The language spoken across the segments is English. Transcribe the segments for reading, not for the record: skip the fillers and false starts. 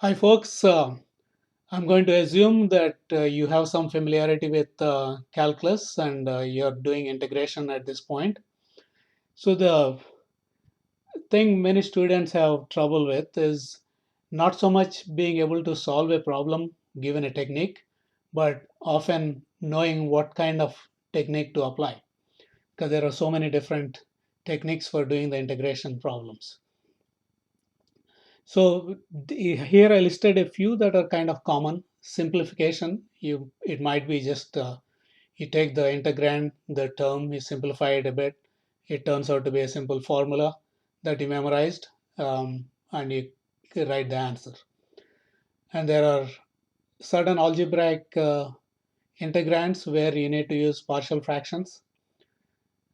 Hi folks, I'm going to assume that you have some familiarity with calculus and you're doing integration at this point. So the thing many students have trouble with is not so much being able to solve a problem given a technique, but often knowing what kind of technique to apply because there are so many different techniques for doing the integration problems. So here I listed a few that are kind of common. Simplification, it might be just you take the integrand, the term, you simplify it a bit. It turns out to be a simple formula that you memorized, and you write the answer. And there are certain algebraic integrands where you need to use partial fractions.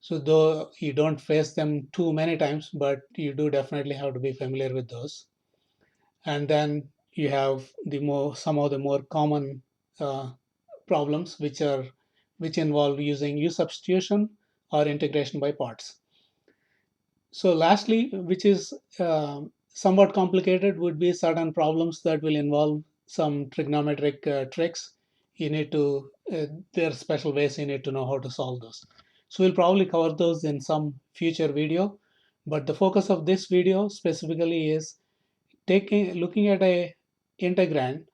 So though you don't face them too many times, but you do definitely have to be familiar with those. And then you have some of the more common uh, problems which involve using U-substitution or integration by parts. So lastly, which is somewhat complicated, would be certain problems that will involve some trigonometric tricks. You need to there are special ways you need to know how to solve those. So we'll probably cover those in some future video, but the focus of this video specifically is looking at a integrand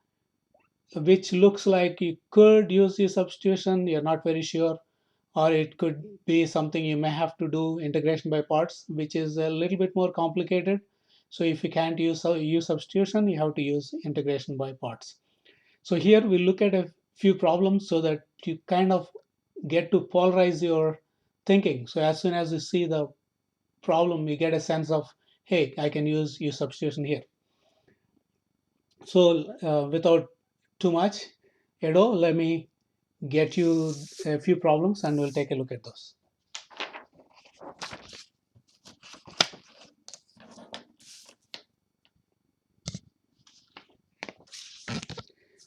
which looks like you could use the substitution, you're not very sure, or it could be something you may have to do integration by parts, which is a little bit more complicated. So if you can't use substitution, you have to use integration by parts. So here we look at a few problems so that you kind of get to polarize your thinking. So as soon as you see the problem, you get a sense of, hey, I can use substitution here. So without too much ado, let me get you a few problems and we'll take a look at those.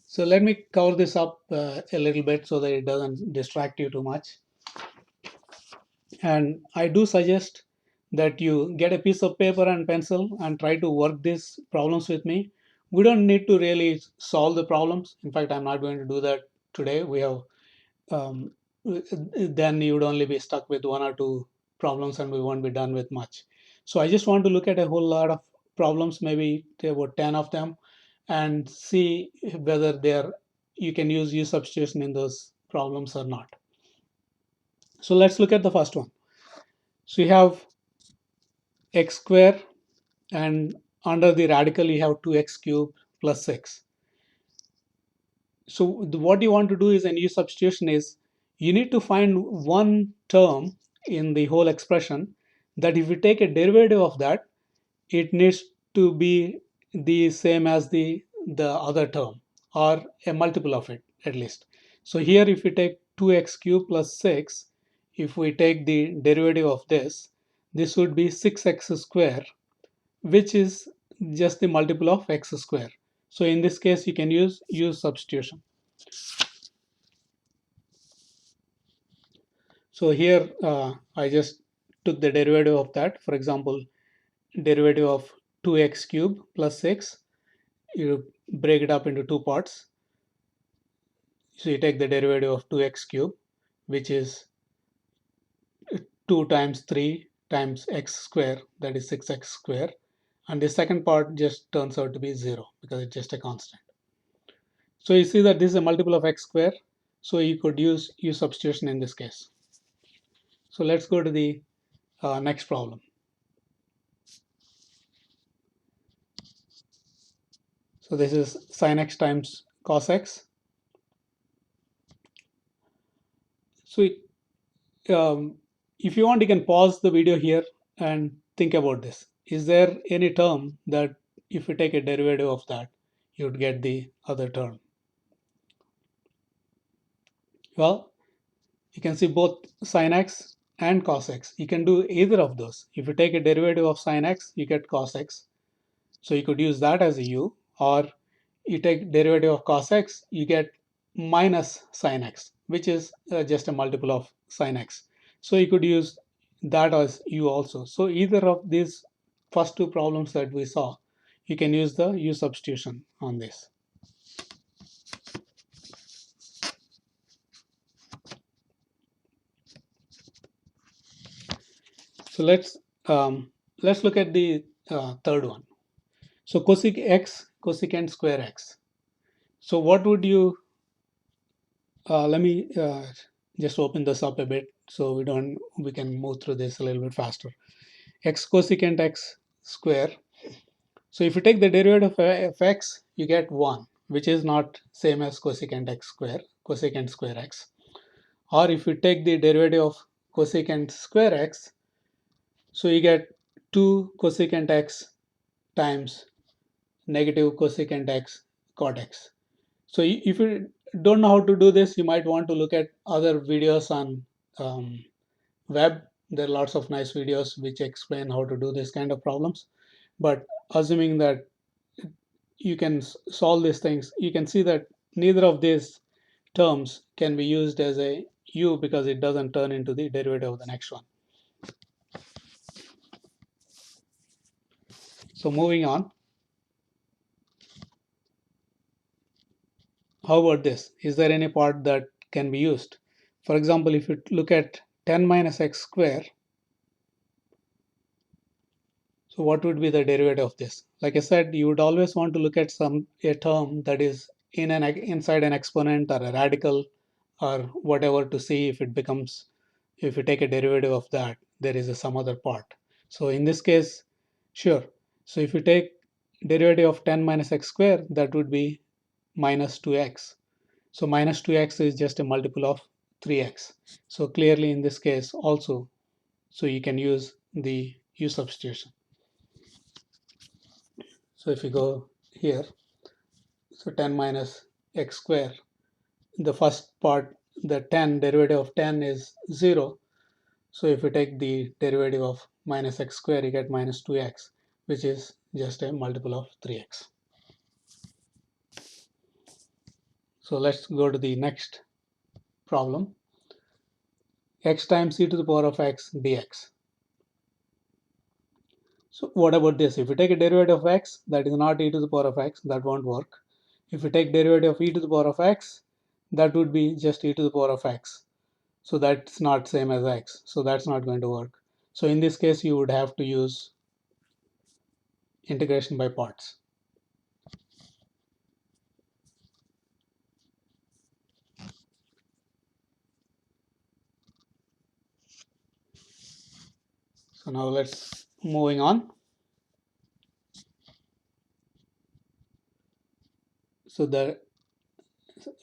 So let me cover this up a little bit so that it doesn't distract you too much. And I do suggest that you get a piece of paper and pencil and try to work these problems with me. We don't need to really solve the problems. In fact, I'm not going to do that today. We have um, then you would only be stuck with one or two problems and we won't be done with much. So I just want to look at a whole lot of problems, maybe about 10 of them, and see whether you can use U substitution in those problems or not. So let's look at the first one. So you have x square and under the radical you have 2x cubed plus 6. So what you want to do is, in U substitution, is you need to find one term in the whole expression that if you take a derivative of that, it needs to be the same as the other term or a multiple of it at least. So here if we take 2x cubed plus 6, if we take the derivative of this would be 6x square, which is just the multiple of x square. So in this case you can use substitution. So here I just took the derivative of that. For example, derivative of 2x cubed plus 6, you break it up into two parts. So you take the derivative of 2x cubed, which is 2 times 3 times x square, that is 6x square. And the second part just turns out to be 0 because it's just a constant. So you see that this is a multiple of x square. So you could use substitution in this case. So let's go to the next problem. So this is sin x times cos x. So if you want, you can pause the video here and think about this. Is there any term that if you take a derivative of that, you would get the other term? Well, you can see both sin x and cos x. You can do either of those. If you take a derivative of sin x, you get cos x. So you could use that as a u, or you take derivative of cos x, you get minus sin x, which is just a multiple of sin x. So you could use that as u also. So either of these first two problems that we saw, you can use the U substitution on this. So let's look at the third one. So cosec x, cosecant square x. So what would you, let me just open this up a bit so we can move through this a little bit faster. X cosecant x square. So if you take the derivative of x, you get 1, which is not same as cosecant x square, cosecant square x. Or if you take the derivative of cosecant square x, so you get 2 cosecant x times negative cosecant x cot x. So if you don't know how to do this, you might want to look at other videos on web. There are lots of nice videos which explain how to do this kind of problems. But assuming that you can solve these things, you can see that neither of these terms can be used as a u because it doesn't turn into the derivative of the next one. So moving on, how about this? Is there any part that can be used? For example, if you look at 10 minus x square, so what would be the derivative of this? Like I said, you would always want to look at a term that is inside an exponent or a radical or whatever to see if it becomes, if you take a derivative of that, there is some other part. So in this case, sure. So if you take derivative of 10 minus x square, that would be minus 2x. So minus 2x is just a multiple of 3x. So clearly in this case also, so you can use the U substitution. So if you go here, so 10 minus x square, the first part, the 10 derivative of 10 is 0. So if you take the derivative of minus x square, you get minus 2x, which is just a multiple of 3x. So let's go to the next problem. X times e to the power of x dx. So what about this? If you take a derivative of x that is not e to the power of x, that won't work. If you take derivative of e to the power of x, that would be just e to the power of x. So that's not same as x. So that's not going to work. So in this case, you would have to use integration by parts. So now let's moving on. So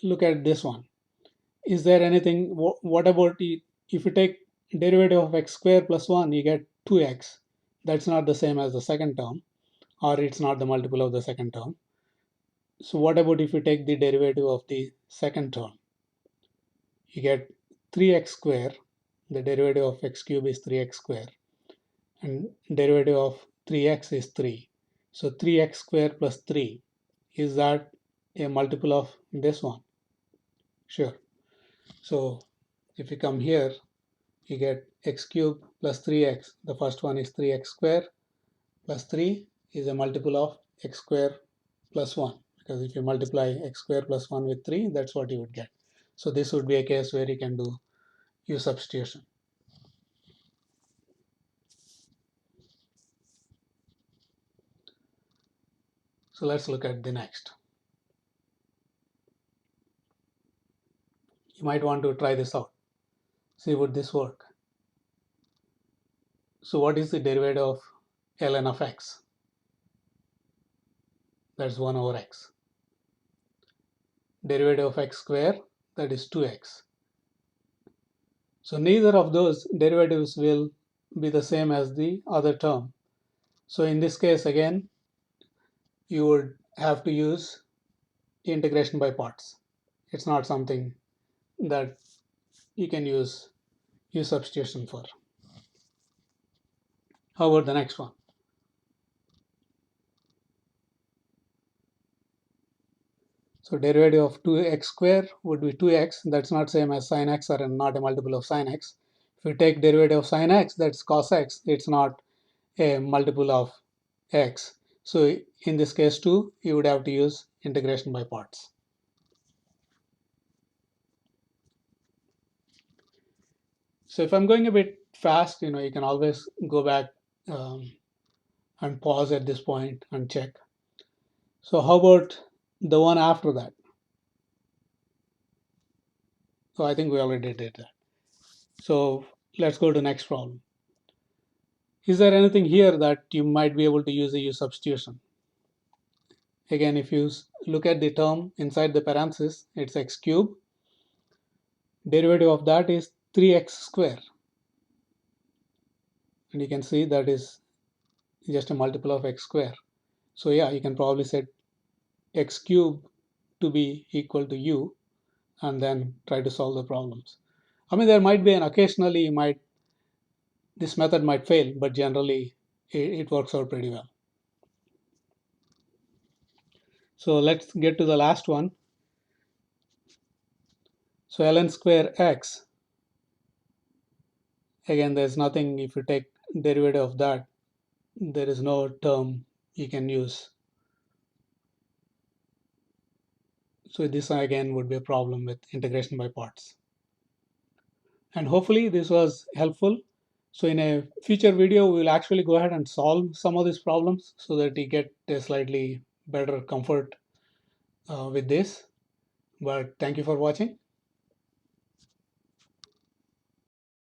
look at this one. Is there anything, what about if you take derivative of x square plus 1, you get 2x. That's not the same as the second term, or it's not the multiple of the second term. So what about if you take the derivative of the second term? You get 3x square. The derivative of x cube is 3x square. And derivative of 3x is 3. So 3x square plus 3, is that a multiple of this one? Sure. So if you come here, you get x cube plus 3x. The first one is 3x square plus 3 is a multiple of x square plus 1. Because if you multiply x square plus 1 with 3, that's what you would get. So this would be a case where you can do U substitution. So let's look at the next. You might want to try this out. See would this work. So what is the derivative of ln of x? That's 1 over x. Derivative of x square, that is 2x. So neither of those derivatives will be the same as the other term. So in this case, again, you would have to use integration by parts. It's not something that you can use U substitution for. How about the next one? So derivative of 2x square would be 2x. That's not same as sin x or not a multiple of sin x. If you take derivative of sin x, that's cos x. It's not a multiple of x. So in this case too, you would have to use integration by parts. So if I'm going a bit fast, you can always go back um, and pause at this point and check. So how about the one after that? So I think we already did that. So let's go to next problem. Is there anything here that you might be able to use a U-substitution? Again, if you look at the term inside the parenthesis, it's x cubed. Derivative of that is 3x square. And you can see that is just a multiple of x square. So yeah, you can probably set x cubed to be equal to u and then try to solve the problems. I mean, there might be an occasionally this method might fail, but generally it works out pretty well. So let's get to the last one. So ln square x, again, there's nothing, if you take derivative of that, there is no term you can use. So this again would be a problem with integration by parts. And hopefully this was helpful. So in a future video, we will actually go ahead and solve some of these problems so that you get a slightly better comfort with this. But thank you for watching.